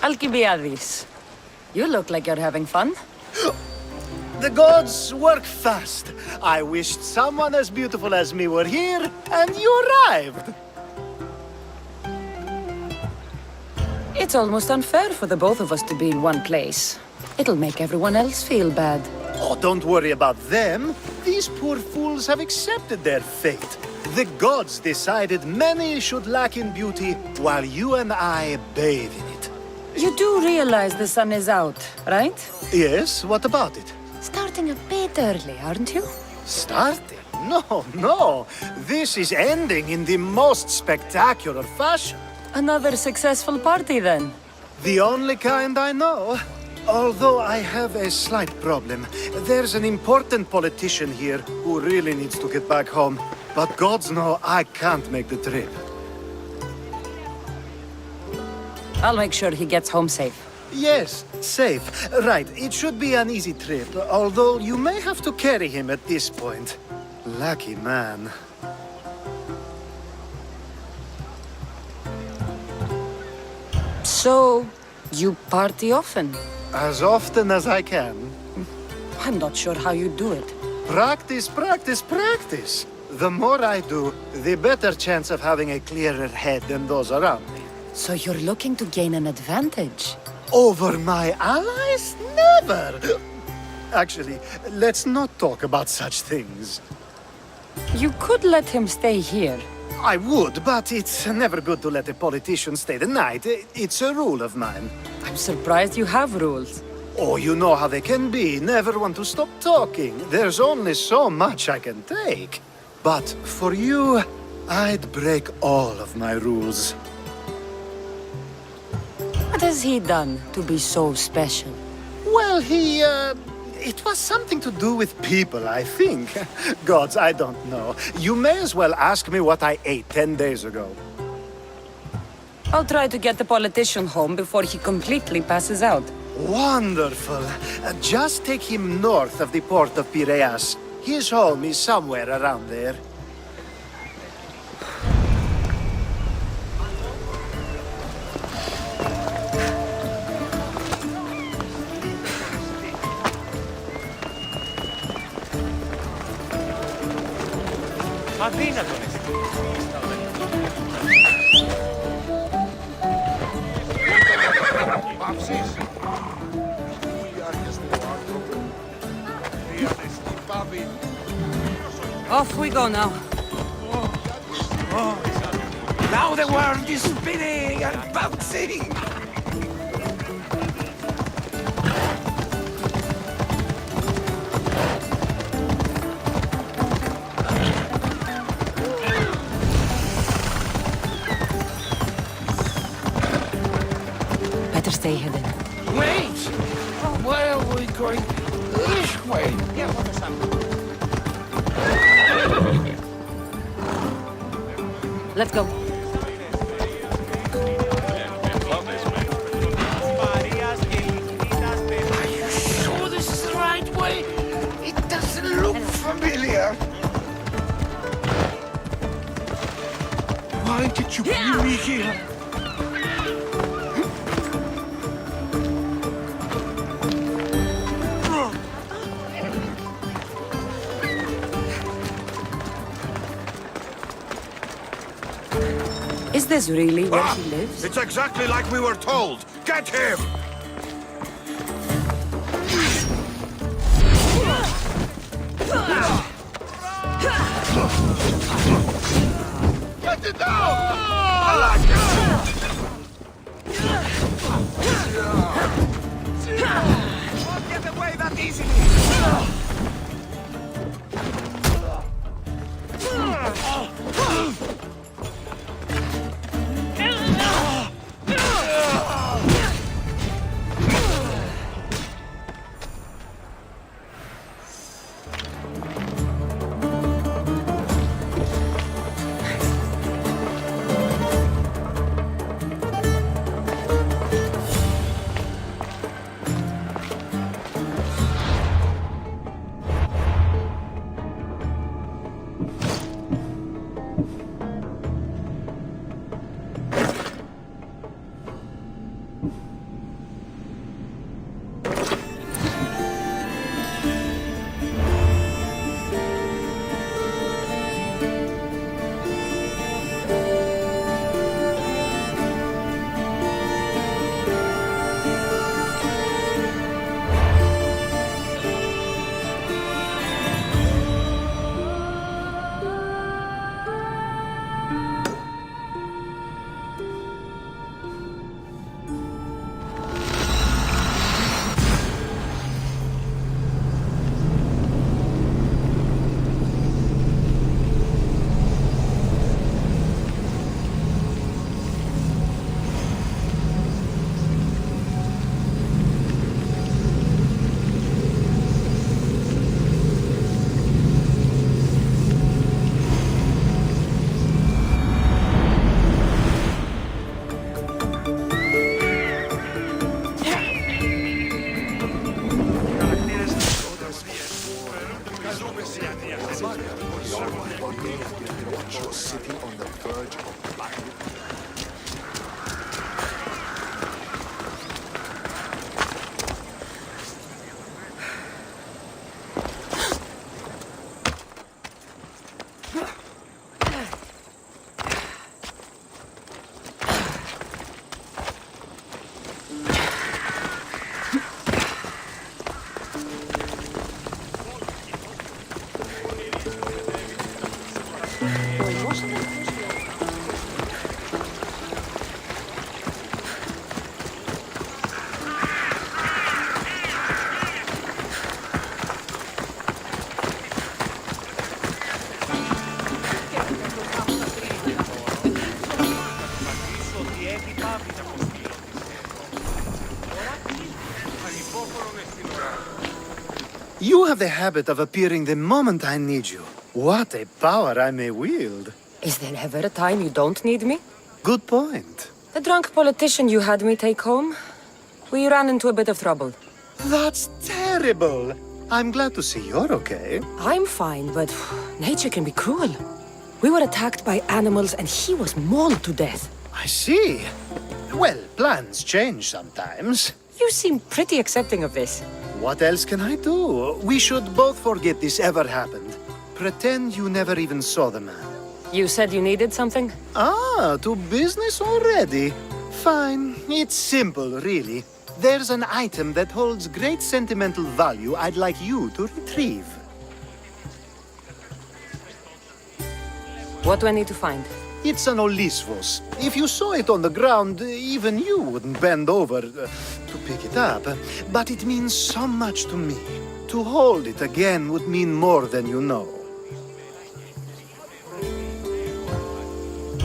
Alcibiades. You look like you're having fun. The gods work fast. I wished someone as beautiful as me were here, and you arrived. It's almost unfair for the both of us to be in one place. It'll make everyone else feel bad. Oh, don't worry about them. These poor fools have accepted their fate. The gods decided many should lack in beauty, while you and I bathe in it. You do realize the sun is out, right? Yes, what about it? Starting a bit early, aren't you? Starting? No. This is ending in the most spectacular fashion. Another successful party, then. The only kind I know. Although I have a slight problem. There's an important politician here who really needs to get back home. But gods know I can't make the trip. I'll make sure he gets home safe. Yes, safe. Right, it should be an easy trip, although you may have to carry him at this point. Lucky man. So, you party often? As often as I can. I'm not sure how you do it. Practice. The more I do, the better chance of having a clearer head than those around me. So you're looking to gain an advantage? Over my allies? Never! Actually, let's not talk about such things. You could let him stay here. I would, but it's never good to let a politician stay the night. It's a rule of mine. I'm surprised you have rules. Oh, you know how they can be. Never want to stop talking. There's only so much I can take. But for you, I'd break all of my rules. What has he done to be so special? Well, it was something to do with people, I think. Gods, I don't know. You may as well ask me what I ate 10 days ago. I'll try to get the politician home before he completely passes out. Wonderful. Just take him north of the port of Piraeus. His home is somewhere around there. Off we go now. Now the world is spinning and bouncing! Better stay hidden. Wait! Where are we going? This way! Let's go. Are you sure this is the right way? It doesn't look familiar. Why did you bring me here? Is this really where he lives? It's exactly like we were told. Get him! Get the Won't get away that easily! You have the habit of appearing the moment I need you. What a power I may wield. Is there ever a time you don't need me? Good point. The drunk politician you had me take home? We ran into a bit of trouble. That's terrible. I'm glad to see you're okay. I'm fine, but nature can be cruel. We were attacked by animals and he was mauled to death. I see. Well, plans change sometimes. You seem pretty accepting of this. What else can I do? We should both forget this ever happened. Pretend you never even saw the man. You said you needed something? Ah, to business already? Fine. It's simple, really. There's an item that holds great sentimental value I'd like you to retrieve. What do I need to find? It's an Olisvos. If you saw it on the ground, even you wouldn't bend over to pick it up. But it means so much to me. To hold it again would mean more than you know.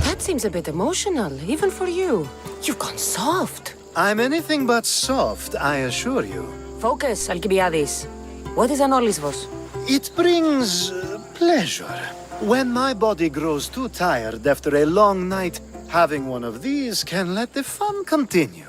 That seems a bit emotional, even for you. You've gone soft. I'm anything but soft, I assure you. Focus, Alcibiades. What is an Olisvos? It brings pleasure. When my body grows too tired after a long night, having one of these can let the fun continue.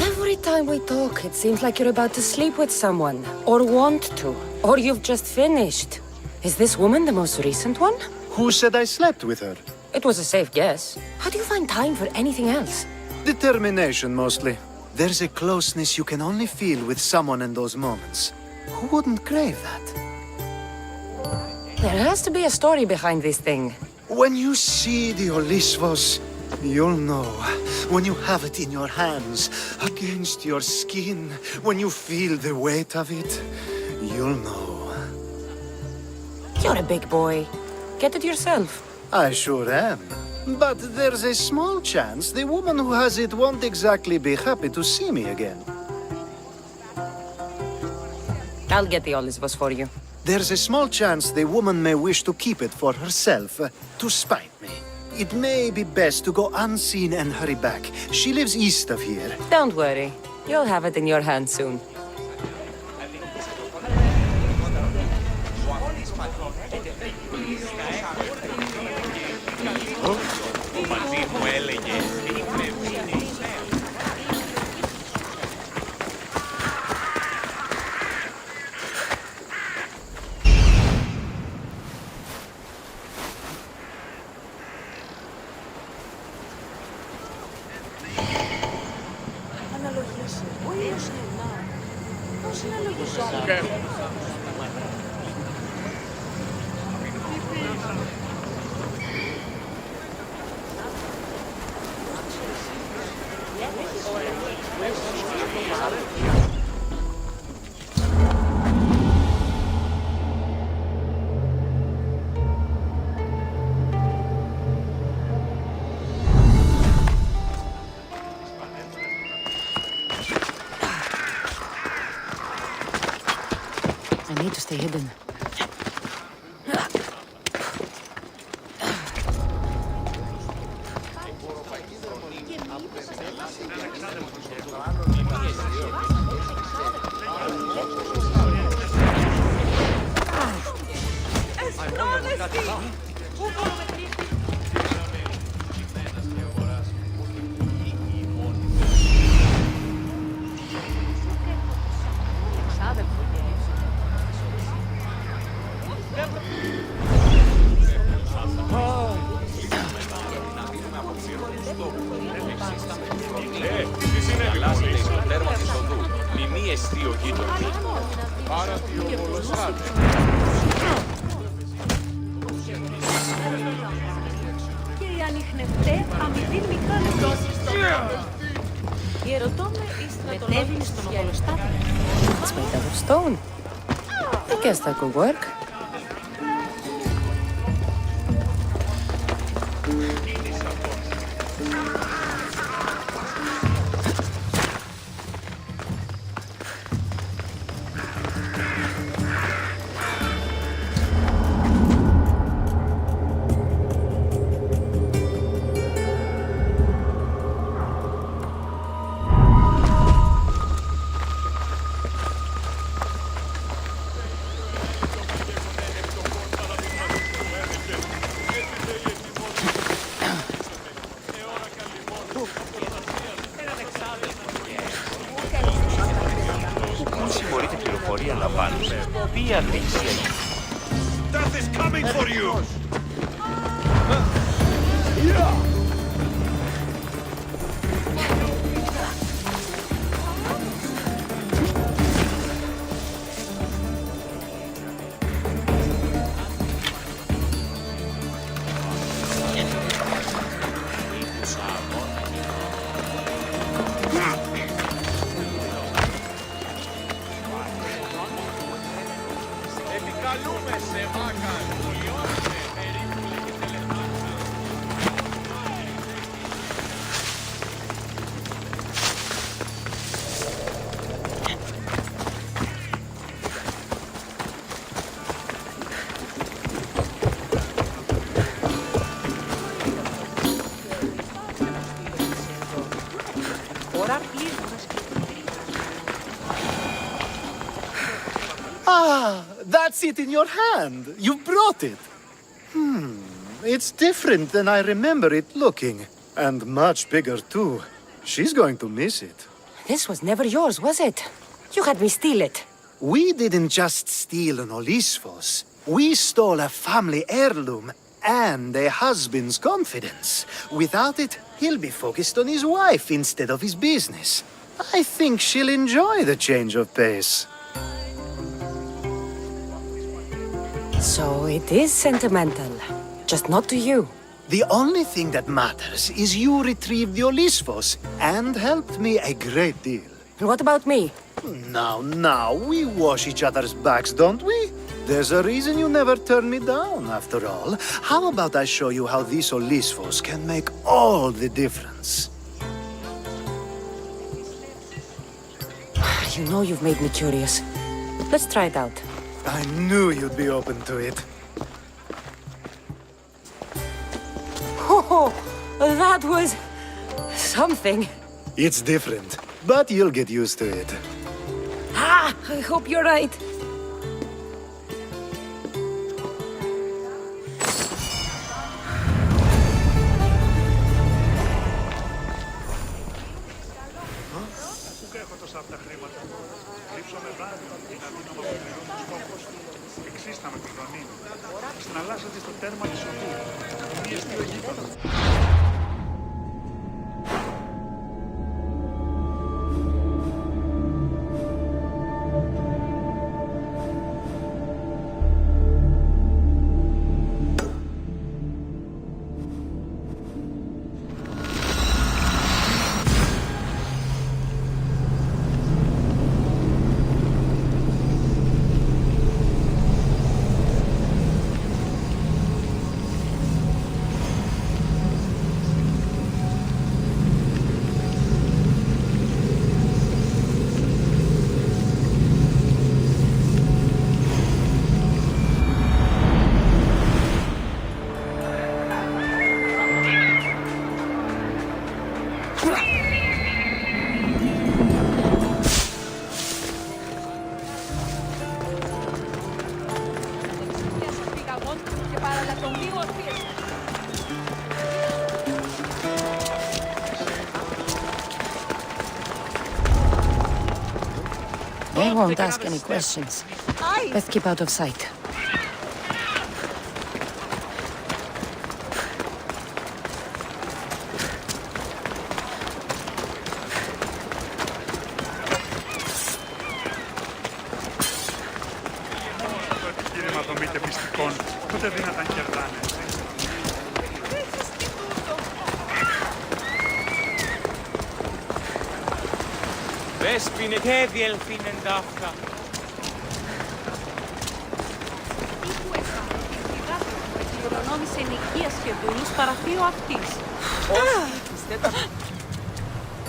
Every time we talk, it seems like you're about to sleep with someone, or want to, or you've just finished. Is this woman the most recent one? Who said I slept with her? It was a safe guess. How do you find time for anything else? Determination, mostly. There's a closeness you can only feel with someone in those moments. Who wouldn't crave that? There has to be a story behind this thing. When you see the Olisvos, you'll know. When you have it in your hands, against your skin, when you feel the weight of it, you'll know. You're a big boy. Get it yourself. I sure am. But there's a small chance the woman who has it won't exactly be happy to see me again. I'll get the Olivos for you. There's a small chance the woman may wish to keep it for herself, to spite me. It may be best to go unseen and hurry back. She lives east of here. Don't worry. You'll have it in your hand soon. I need to stay hidden. It's made out of stone. I guess that could work. Death is coming for you! Ah, that's it in your hand. You brought it. It's different than I remember it looking. And much bigger, too. She's going to miss it. This was never yours, was it? You had me steal it. We didn't just steal an Olisfos. We stole a family heirloom and a husband's confidence. Without it, he'll be focused on his wife instead of his business. I think she'll enjoy the change of pace. So it is sentimental. Just not to you. The only thing that matters is you retrieved the Olisfos and helped me a great deal. And what about me? Now, we wash each other's backs, don't we? There's a reason you never turned me down, after all. How about I show you how these Olisfos can make all the difference? You know you've made me curious. Let's try it out. I knew you'd be open to it. Oh, that was... something. It's different, but you'll get used to it. Ah, I hope you're right. They won't ask any questions. Let's keep out of sight. Δέσποινε και διελθύνεν ταύτα. Προνόμησε νοικία σχεδούλους παραφύο αυτής.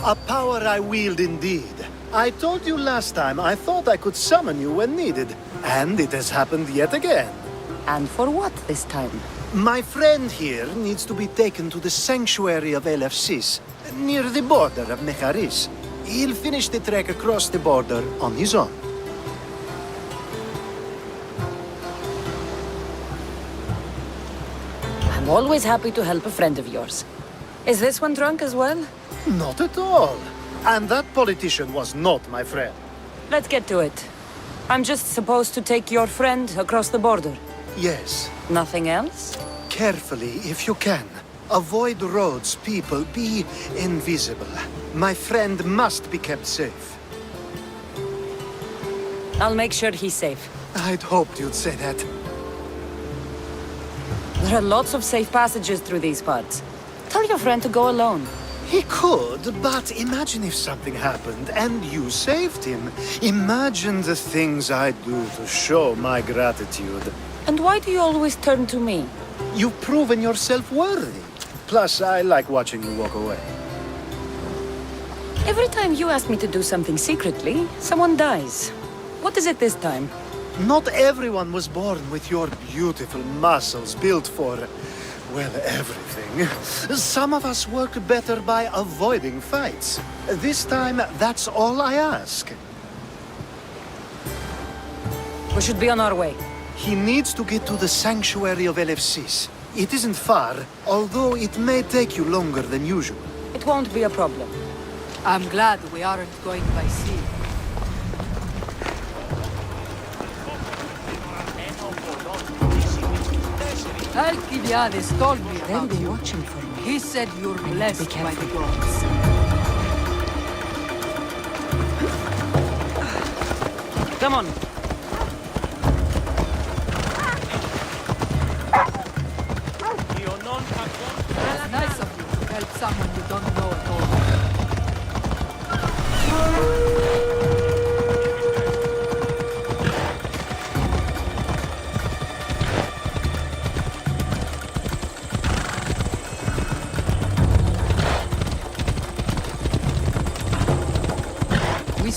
A power I wield indeed. I told you last time I thought I could summon you when needed. And it has happened yet again. And for what this time? My friend here needs to be taken to the sanctuary of Elefsis, near the border of Mecharis. He'll finish the trek across the border on his own. I'm always happy to help a friend of yours. Is this one drunk as well? Not at all. And that politician was not my friend. Let's get to it. I'm just supposed to take your friend across the border. Yes. Nothing else? Carefully, if you can. Avoid roads, people. Be invisible. My friend must be kept safe. I'll make sure he's safe. I'd hoped you'd say that. There are lots of safe passages through these parts. Tell your friend to go alone. He could, but imagine if something happened and you saved him. Imagine the things I'd do to show my gratitude. And why do you always turn to me? You've proven yourself worthy. Plus, I like watching you walk away. Every time you ask me to do something secretly, someone dies. What is it this time? Not everyone was born with your beautiful muscles built for, well, everything. Some of us work better by avoiding fights. This time, that's all I ask. We should be on our way. He needs to get to the sanctuary of Elefsis. It isn't far, although it may take you longer than usual. It won't be a problem. I'm glad we aren't going by sea. Alcibiades told me They'll about be you. watching for me. He said you're blessed Be by the careful. gods. Come on. It's nice of you to help someone you don't know at all.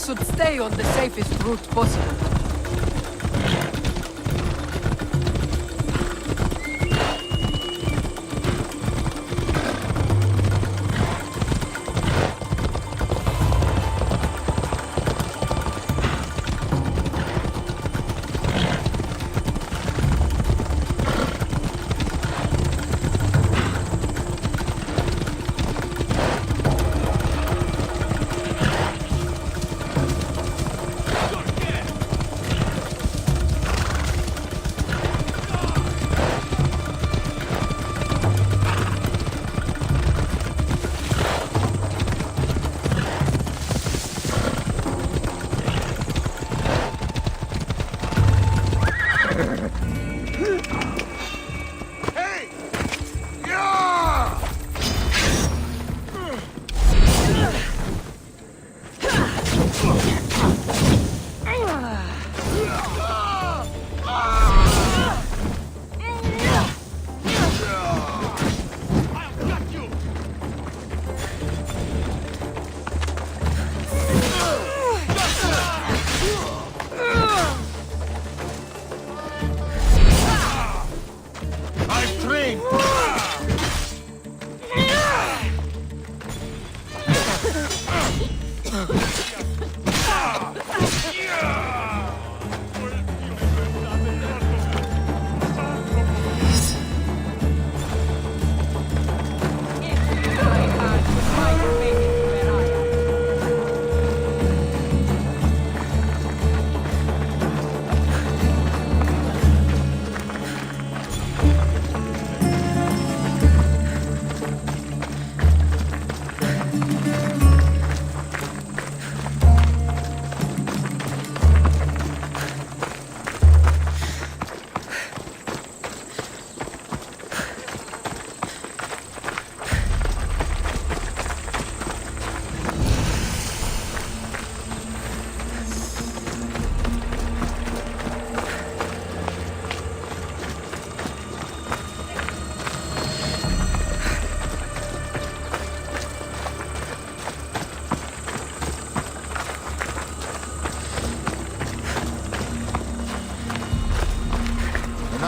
should stay on the safest route possible.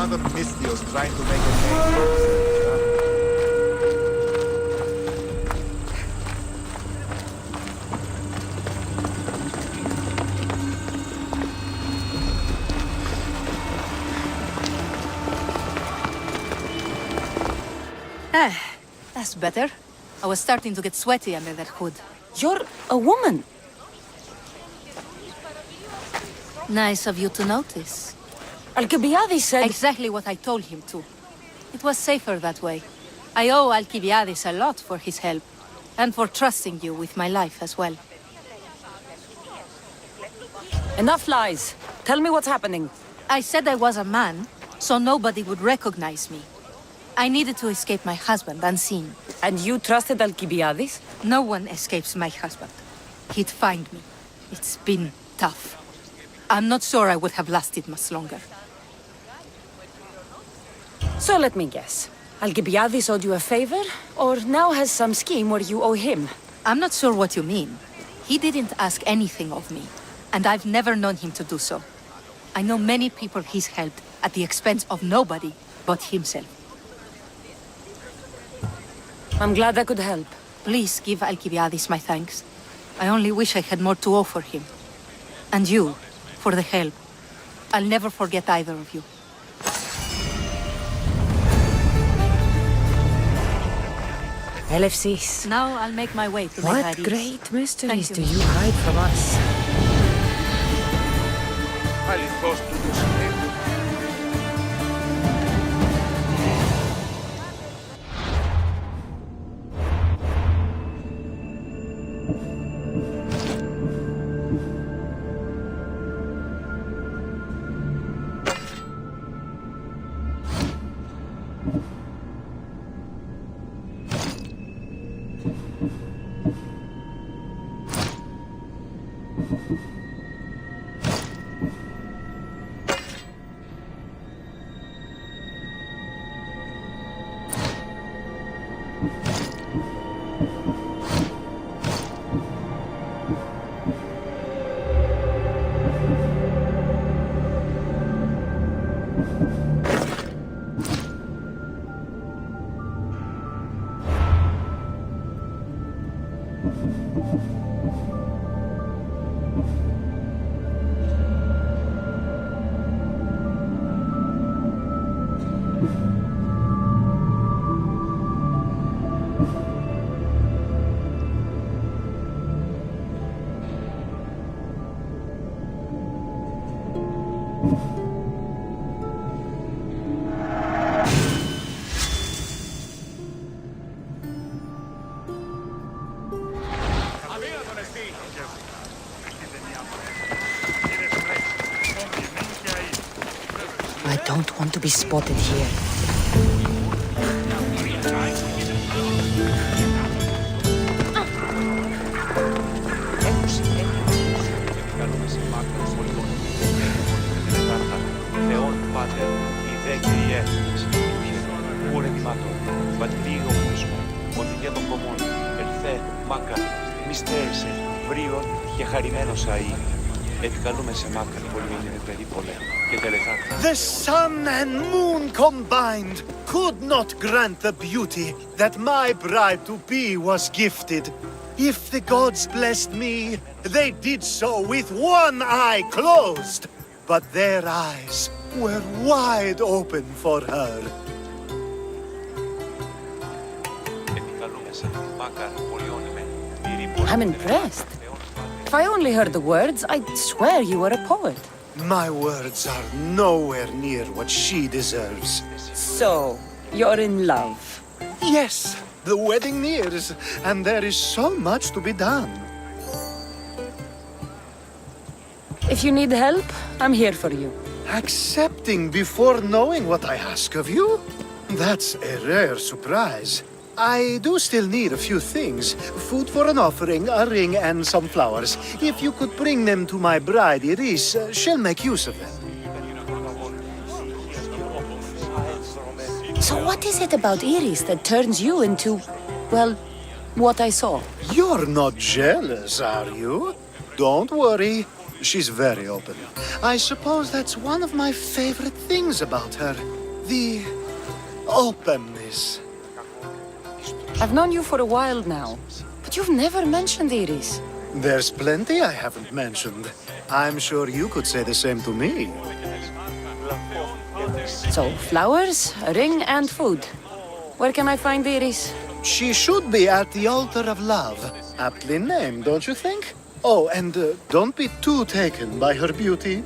Another Misthios trying to make a name for himself, That's better. I was starting to get sweaty under that hood. You're a woman. Nice of you to notice. Alcibiades said... Exactly what I told him to. It was safer that way. I owe Alcibiades a lot for his help, and for trusting you with my life as well. Enough lies. Tell me what's happening. I said I was a man, so nobody would recognize me. I needed to escape my husband unseen. And you trusted Alcibiades? No one escapes my husband. He'd find me. It's been tough. I'm not sure I would have lasted much longer. So let me guess. Alcibiades owed you a favor, or now has some scheme where you owe him? I'm not sure what you mean. He didn't ask anything of me, and I've never known him to do so. I know many people he's helped at the expense of nobody but himself. I'm glad I could help. Please give Alcibiades my thanks. I only wish I had more to offer him. And you, for the help. I'll never forget either of you. LFCs. Now I'll make my way to the What Hades. great mysteries Thank do you. you hide from us? Highly supposed to do something. be spotted here. The sun and moon combined could not grant the beauty that my bride-to-be was gifted. If the gods blessed me, they did so with one eye closed. But their eyes were wide open for her. I'm impressed. If I only heard the words, I'd swear you were a poet. My words are nowhere near what she deserves. So, you're in love. Yes, the wedding nears, and there is so much to be done. If you need help, I'm here for you. Accepting before knowing what I ask of you? That's a rare surprise. I do still need a few things. Food for an offering, a ring, and some flowers. If you could bring them to my bride, Iris, she'll make use of them. So what is it about Iris that turns you into, well, what I saw? You're not jealous, are you? Don't worry. She's very open. I suppose that's one of my favorite things about her. The openness. I've known you for a while now, but you've never mentioned Iris. There's plenty I haven't mentioned. I'm sure you could say the same to me. So, flowers, a ring, and food. Where can I find Iris? She should be at the altar of love. Aptly named, don't you think? Oh, and don't be too taken by her beauty.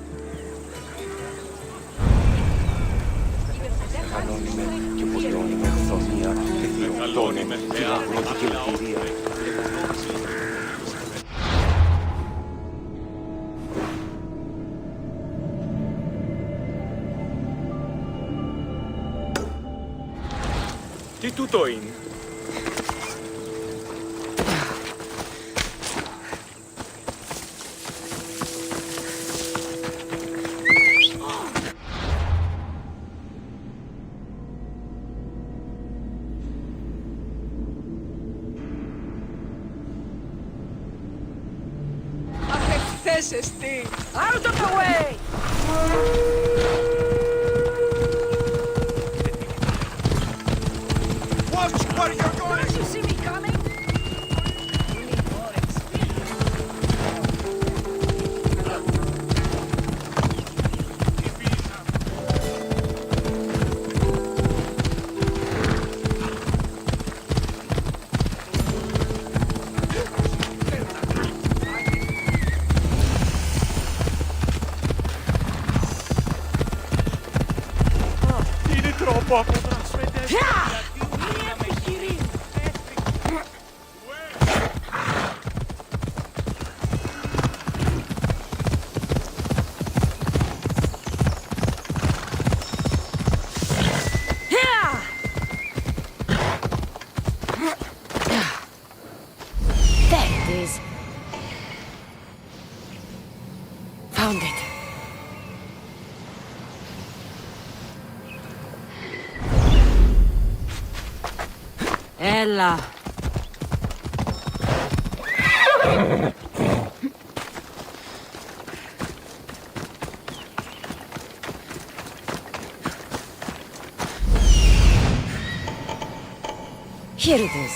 Τι τούτο είναι? Out of the way! Watch where you're going! Don't you see me coming? Είναι τρόπο! There it is. Found it. Ella. Here it is.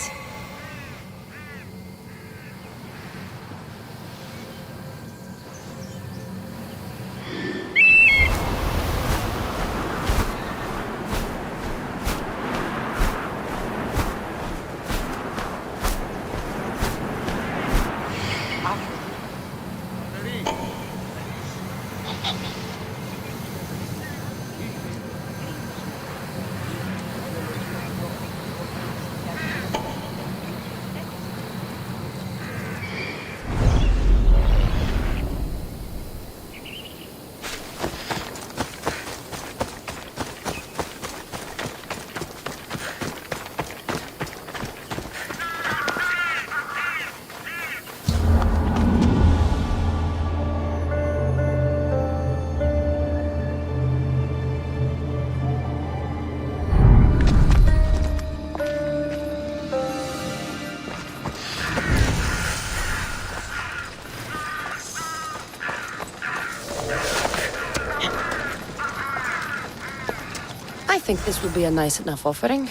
think this will be a nice enough offering?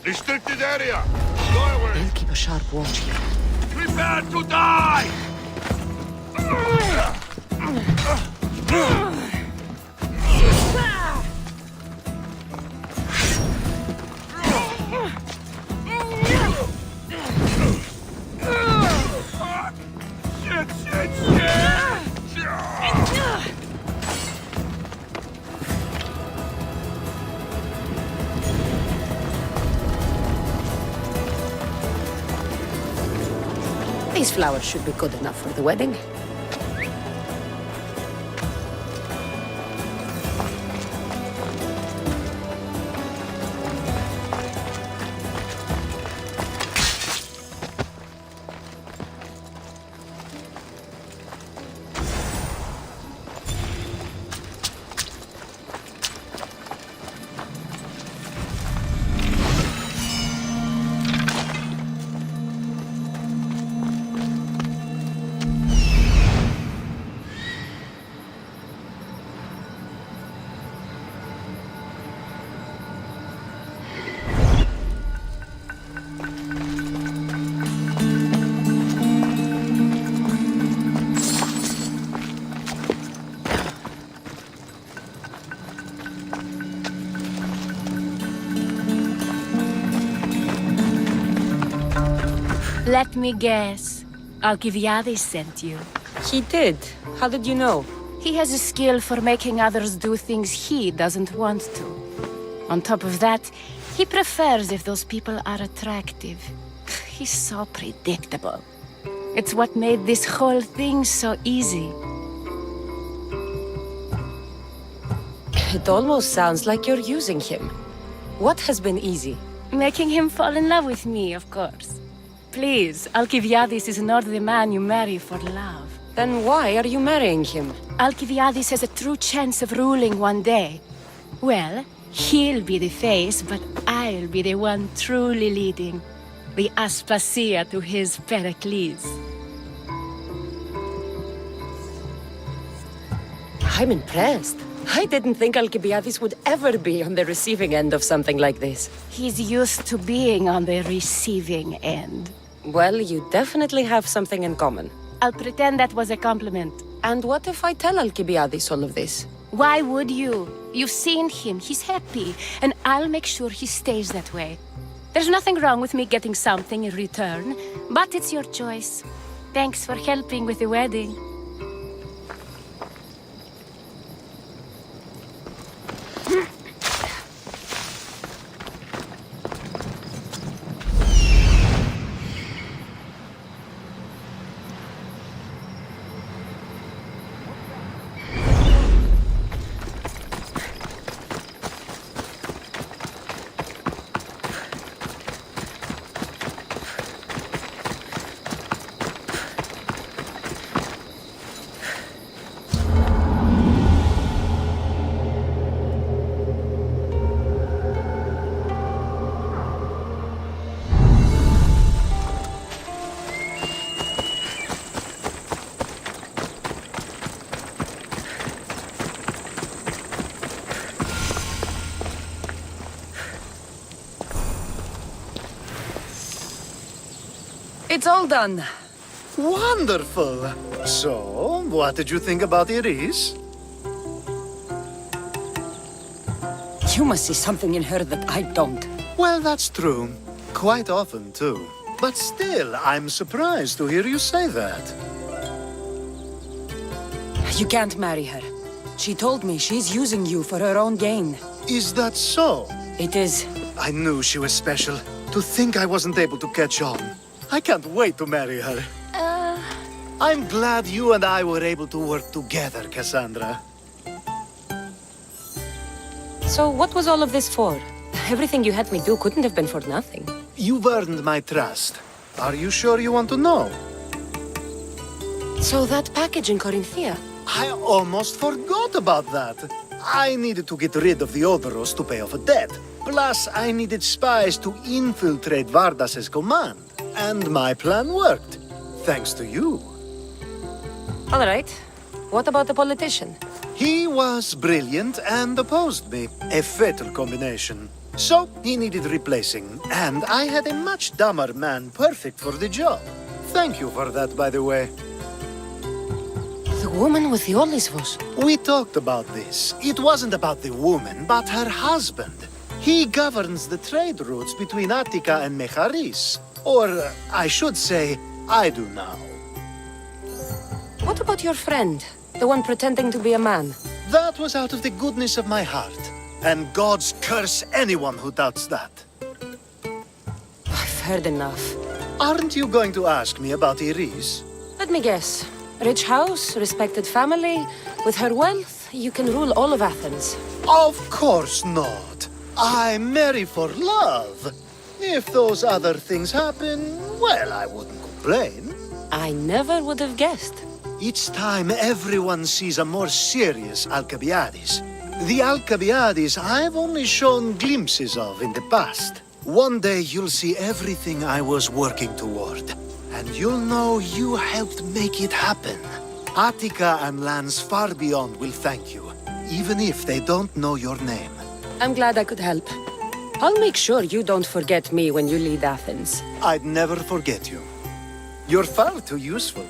Restricted area! Doorway! I'll keep a sharp watch here. Prepare to die! These flowers should be good enough for the wedding. Let me guess. Alcibiades sent you. He did. How did you know? He has a skill for making others do things he doesn't want to. On top of that, he prefers if those people are attractive. He's so predictable. It's what made this whole thing so easy. It almost sounds like you're using him. What has been easy? Making him fall in love with me, of course. Please, Alcibiades is not the man you marry for love. Then why are you marrying him? Alcibiades has a true chance of ruling one day. Well, he'll be the face, but I'll be the one truly leading. The Aspasia to his Pericles. I'm impressed. I didn't think Alcibiades would ever be on the receiving end of something like this. He's used to being on the receiving end. Well, you definitely have something in common. I'll pretend that was a compliment. And what if I tell Alcibiades all of this? Why would you? You've seen him, he's happy, and I'll make sure he stays that way. There's nothing wrong with me getting something in return, but it's your choice. Thanks for helping with the wedding. It's all done. Wonderful! So, what did you think about Iris? You must see something in her that I don't. Well, that's true. Quite often, too. But still, I'm surprised to hear you say that. You can't marry her. She told me she's using you for her own gain. Is that so? It is. I knew she was special. To think I wasn't able to catch on. I can't wait to marry her. I'm glad you and I were able to work together, Kassandra. So what was all of this for? Everything you had me do couldn't have been for nothing. You've earned my trust. Are you sure you want to know? So that package in Corinthia? I almost forgot about that. I needed to get rid of the Odoros to pay off a debt. Plus, I needed spies to infiltrate Vardas's command. And my plan worked. Thanks to you. All right. What about the politician? He was brilliant and opposed me. A fatal combination. So, he needed replacing. And I had a much dumber man perfect for the job. Thank you for that, by the way. The woman with the Olisvos. We talked about this. It wasn't about the woman, but her husband. He governs the trade routes between Attica and Mecharis. Or, I should say, I do now. What about your friend? The one pretending to be a man? That was out of the goodness of my heart. And God's curse anyone who doubts that. I've heard enough. Aren't you going to ask me about Iris? Let me guess. Rich house, respected family. With her wealth, you can rule all of Athens. Of course not. I marry for love. If those other things happen, well, I wouldn't complain. I never would have guessed. Each time everyone sees a more serious Alcibiades. The Alcibiades I've only shown glimpses of in the past. One day you'll see everything I was working toward. And you'll know you helped make it happen. Attica and lands far beyond will thank you, even if they don't know your name. I'm glad I could help. I'll make sure you don't forget me when you lead Athens. I'd never forget you. You're far too useful.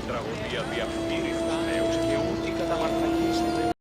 τραγωδία διαφθείρει Θεός και ούτε κατά μαρτυρία.